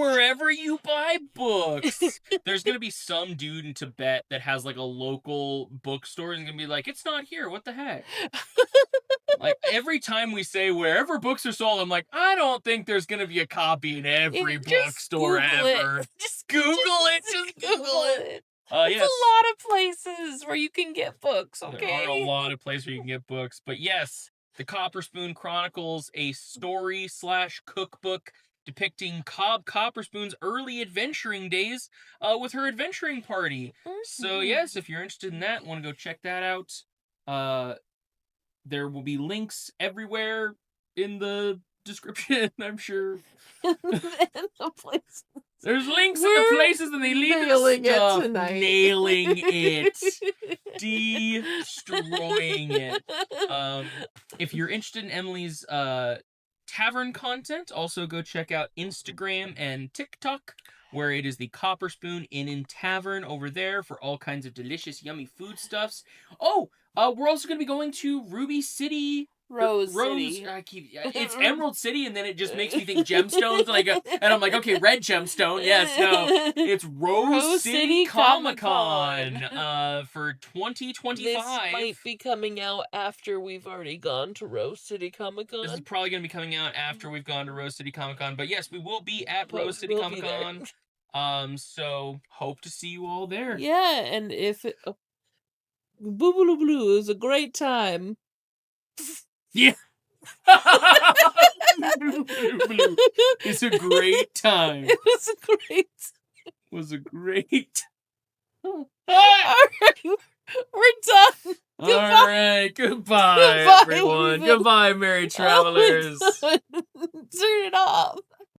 There's going to be some dude in Tibet that has, like, a local bookstore and going to be like, it's not here, what the heck? Like, every time we say wherever books are sold, I'm like, I don't think there's going to be a copy in every bookstore ever. Just Google it. Yes. It's a lot of places where you can get books, okay? There are a lot of places where you can get books. But yes, the Copper Spoon Chronicles, a story/cookbook depicting Cobb Copperspoon's early adventuring days with her adventuring party. So yes, if you're interested in that, want to go check that out, there will be links everywhere in the description, I'm sure. There's links in the places and they lead to the stuff. Nailing it. Destroying it. If you're interested in Emily's tavern content, also go check out Instagram and TikTok, where it is the Copper Spoon Inn and Tavern over there for all kinds of delicious, yummy foodstuffs. Oh, we're also going to be going to Ruby City. Rose City. It's Emerald City, and then it just makes me think gemstones, and I'm like, okay, red gemstone. Yes, no, it's Rose City Comic-Con for 2025. This might be coming out after we've already gone to Rose City Comic-Con. This is probably going to be coming out after we've gone to Rose City Comic-Con, but yes, we will be at Rose City Comic-Con. So hope to see you all there. Yeah, and if it... Boobaloo Blue is a great time. Yeah. It's a great time. It was a great All right, we're done. All right, goodbye everyone. Goodbye, merry travelers. Turn it off.